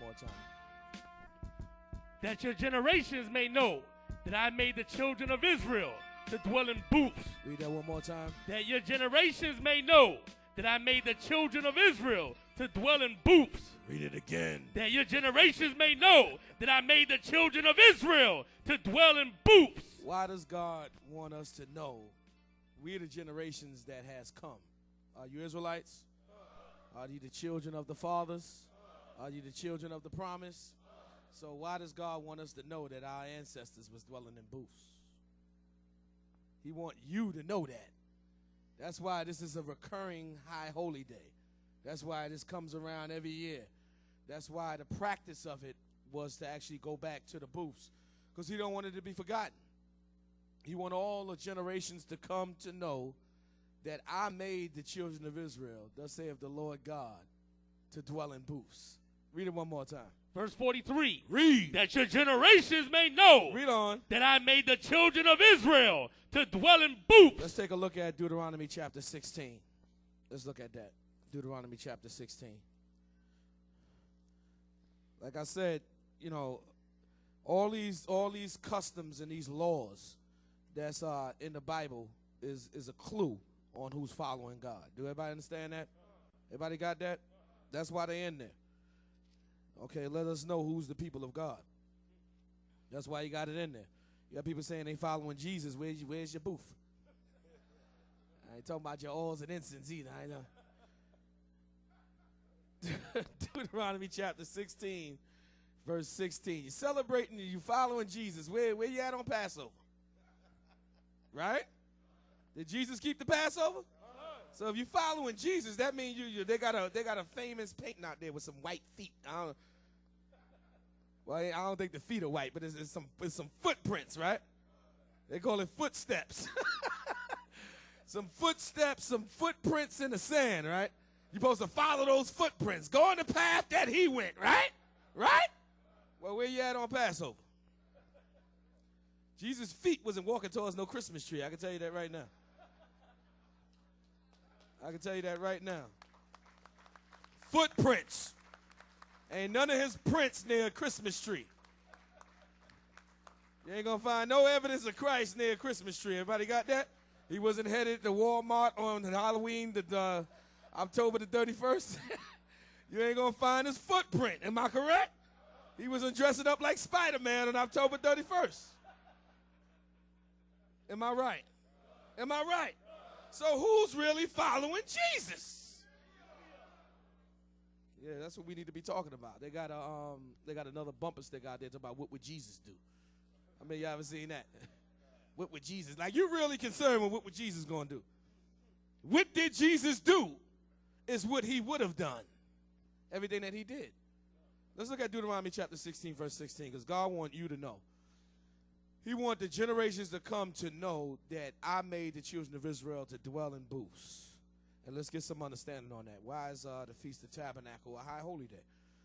more time. That your generations may know that I made the children of Israel to dwell in booths. Read that one more time. That your generations may know that I made the children of Israel to dwell in booths. Read it again. That your generations may know that I made the children of Israel to dwell in booths. Why does God want us to know we're the generations that has come? Are you Israelites? Are you the children of the fathers? Are you the children of the promise? So why does God want us to know that our ancestors was dwelling in booths? He wants you to know that. That's why this is a recurring high holy day. That's why this comes around every year. That's why the practice of it was to actually go back to the booths, because he don't want it to be forgotten. He wants all the generations to come to know that I made the children of Israel, thus saith the Lord God, to dwell in booths. Read it one more time. Verse 43. Read. That your generations may know. Read on. That I made the children of Israel to dwell in booths. Let's take a look at Deuteronomy chapter 16. Let's look at that. Deuteronomy chapter 16. Like I said, you know, all these customs and these laws that's in the Bible is a clue on who's following God. Do everybody understand that? Everybody got that? That's why they're in there. Okay, let us know who's the people of God. That's why you got it in there. You got people saying they following Jesus. Where's your booth? I ain't talking about your oils and incense either. I know. Deuteronomy chapter 16, verse 16. You're celebrating, you following Jesus. Where you at on Passover? Right? Did Jesus keep the Passover? So if you're following Jesus, that means they got a famous painting out there with some white feet. I don't think the feet are white, but it's some footprints, right? They call it footsteps. Some footsteps, some footprints in the sand, right? You're supposed to follow those footprints. Go on the path that he went, right? Right? Well, where you at on Passover? Jesus' feet wasn't walking towards no Christmas tree. I can tell you that right now. I can tell you that right now. Footprints. Ain't none of his prints near a Christmas tree. You ain't going to find no evidence of Christ near a Christmas tree. Everybody got that? He wasn't headed to Walmart on Halloween, October the 31st. You ain't going to find his footprint. Am I correct? He wasn't dressing up like Spider-Man on October 31st. Am I right? Am I right? So who's really following Jesus? Yeah, that's what we need to be talking about. They got another bumper sticker out there talking about what would Jesus do. I mean, y'all haven't seen that? What would Jesus, like, you really concerned with what would Jesus going to do? What did Jesus do is what he would have done. Everything that he did. Let's look at Deuteronomy chapter 16, verse 16, because God wants you to know. He wants the generations to come to know that I made the children of Israel to dwell in booths. And let's get some understanding on that. Why is the Feast of Tabernacle a high holy day?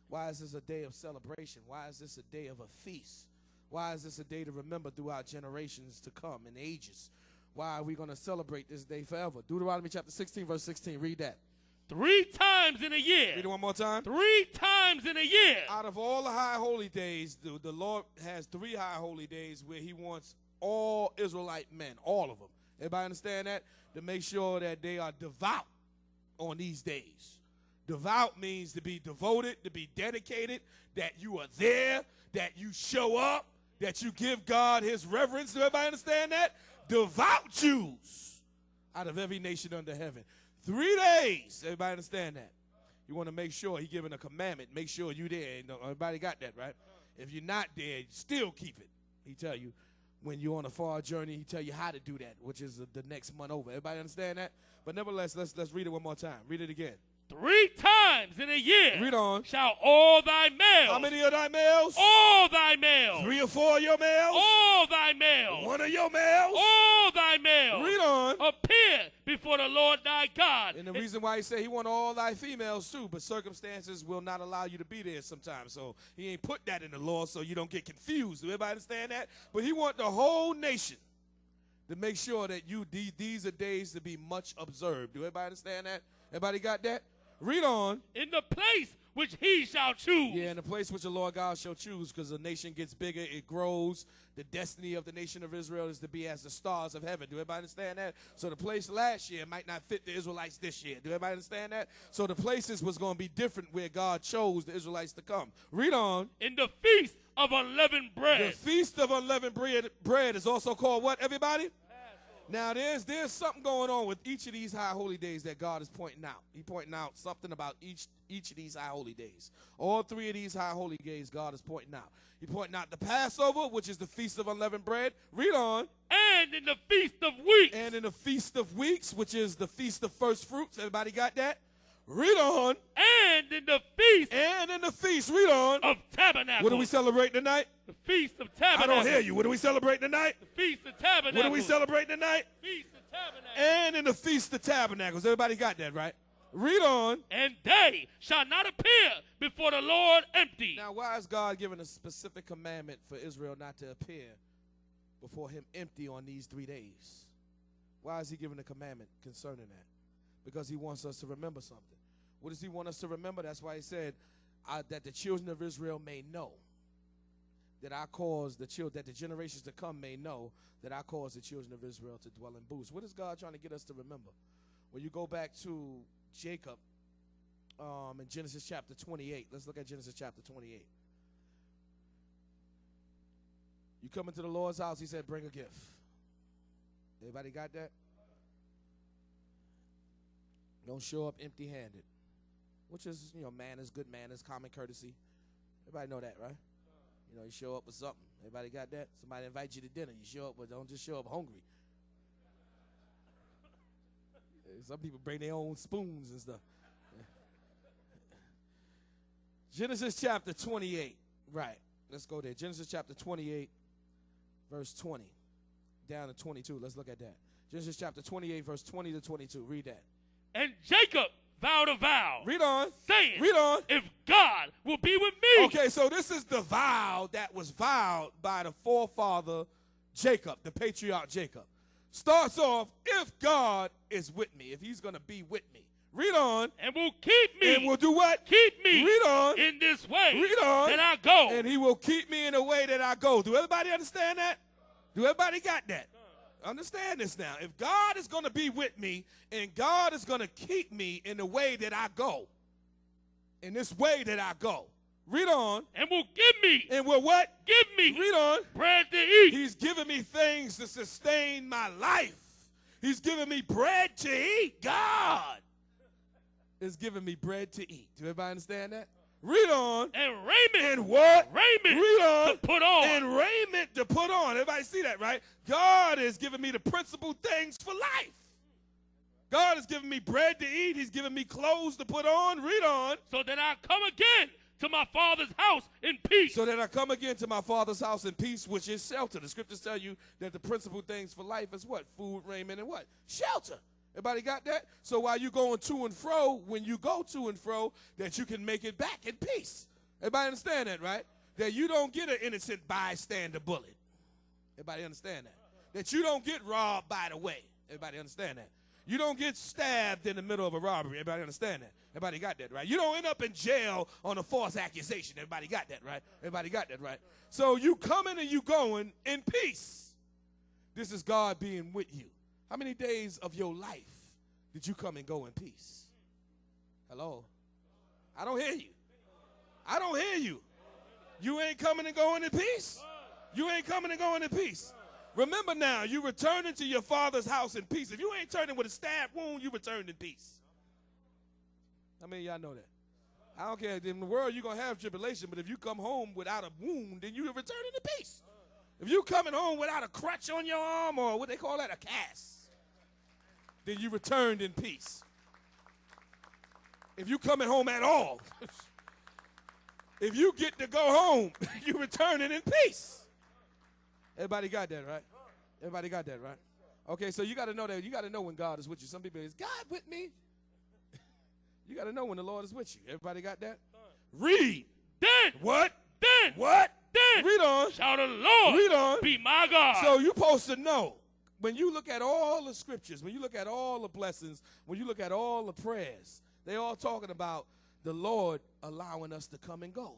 Why is this a day of celebration? Why is this a day of a feast? Why is this a day to remember throughout generations to come and ages? Why are we going to celebrate this day forever? Deuteronomy chapter 16, verse 16. Read that. 3 times in a year. Read it one more time. 3 times in a year. Out of all the high holy days, the Lord has 3 high holy days where he wants all Israelite men, all of them. Everybody understand that? To make sure that they are devout on these days. Devout means to be devoted, to be dedicated, that you are there, that you show up, that you give God his reverence. Do everybody understand that? Devout Jews out of every nation under heaven. 3 days. Everybody understand that? You want to make sure he giving a commandment. Make sure you there. Everybody got that, right? If you're not there, still keep it. He tell you when you're on a far journey, he tell you how to do that, which is the next month over. Everybody understand that? But nevertheless, let's read it one more time. Read it again. 3 times in a year. Read on. Shall all thy males. How many of thy males? All thy males. 3 or 4 of your males? All thy males. 1 of your males? All thy males. Read on. Appear before the Lord thy God. And the reason why he said he want all thy females too, but circumstances will not allow you to be there sometimes. So he ain't put that in the law so you don't get confused. Do everybody understand that? But he want the whole nation to make sure that these are days to be much observed. Do everybody understand that? Everybody got that? Read on. In the place which he shall choose. Yeah, in the place which the Lord God shall choose, because the nation gets bigger, it grows. The destiny of the nation of Israel is to be as the stars of heaven. Do everybody understand that? So the place last year might not fit the Israelites this year. Do everybody understand that? So the places was going to be different where God chose the Israelites to come. Read on. In the feast of unleavened bread. The feast of unleavened bread is also called what, everybody? Now, there's something going on with each of these high holy days that God is pointing out. He's pointing out something about each of these high holy days. All three of these high holy days God is pointing out. He's pointing out the Passover, which is the Feast of Unleavened Bread. Read on. And in the Feast of Weeks. And in the Feast of Weeks, which is the Feast of First Fruits. Everybody got that? Read on. And in the feast. And in the feast. Read on. Of Tabernacles. What are we celebrating tonight? The Feast of Tabernacles. I don't hear you. What are we celebrating tonight? The Feast of Tabernacles. What are we celebrating tonight? Feast of Tabernacles. And in the Feast of Tabernacles. Everybody got that, right? Read on. And they shall not appear before the Lord empty. Now, why is God giving a specific commandment for Israel not to appear before him empty on these 3 days? Why is he giving a commandment concerning that? Because he wants us to remember something. What does he want us to remember? That's why he said that the children of Israel may know that I caused that the generations to come may know that I caused the children of Israel to dwell in booths. What is God trying to get us to remember? When you go back to Jacob in Genesis chapter 28. Let's look at Genesis chapter 28. You come into the Lord's house, he said, bring a gift. Everybody got that? Don't show up empty-handed, which is, manners, good manners, common courtesy. Everybody know that, right? You show up with something. Everybody got that? Somebody invites you to dinner. You show up, but don't just show up hungry. Some people bring their own spoons and stuff. Genesis chapter 28. Right. Let's go there. Genesis chapter 28, verse 20. Down to 22. Let's look at that. Genesis chapter 28, verse 20 to 22. Read that. And Jacob vowed a vow. Read on. Saying, read on. If God will be with me. Okay, so this is the vow that was vowed by the forefather Jacob, the patriarch Jacob. Starts off, if God is with me, if he's going to be with me. Read on. And will keep me. And will do what? Keep me. Read on. In this way. Read on. That I go. And he will keep me in the way that I go. Do everybody understand that? Do everybody got that? Understand this now. If God is going to be with me and God is going to keep me in the way that I go, in this way that I go, read on. And will give me. And will what? Give me. Read on. Bread to eat. He's giving me things to sustain my life. He's giving me bread to eat. God is giving me bread to eat. Do everybody understand that? Read on. And raiment. And what? Raiment. Read on. To put on. And raiment to put on. Everybody see that, right? God is giving me the principal things for life. God is giving me bread to eat. He's giving me clothes to put on. Read on. So that I come again to my father's house in peace. So that I come again to my father's house in peace, which is shelter. The scriptures tell you that the principal things for life is what? Food, raiment, and what? Shelter. Everybody got that? So while you're going to and fro, when you go to and fro, that you can make it back in peace. Everybody understand that, right? That you don't get an innocent bystander bullet. Everybody understand that? That you don't get robbed by the way. Everybody understand that? You don't get stabbed in the middle of a robbery. Everybody understand that? Everybody got that, right? You don't end up in jail on a false accusation. Everybody got that, right? Everybody got that, right? So you coming and you going in peace. This is God being with you. How many days of your life did you come and go in peace? Hello? I don't hear you. I don't hear you. You ain't coming and going in peace? You ain't coming and going in peace. Remember now, you returning to your father's house in peace. If you ain't turning with a stab wound, you returned in peace. How many of y'all know that? I don't care. In the world, you're going to have tribulation, but if you come home without a wound, then you return in peace. If you coming home without a crutch on your arm or what they call that, a cast, then you returned in peace. If you coming home at all, if you get to go home, you returning in peace. Everybody got that, right? Everybody got that, right? Okay, so you got to know that. You got to know when God is with you. Some people, is God with me? You got to know when the Lord is with you. Everybody got that? Read. Then. What? Then. What? Then. Read on. Shall the Lord Read on. be my God. So you're supposed to know. When you look at all the scriptures, when you look at all the blessings, when you look at all the prayers, they all talking about the Lord allowing us to come and go.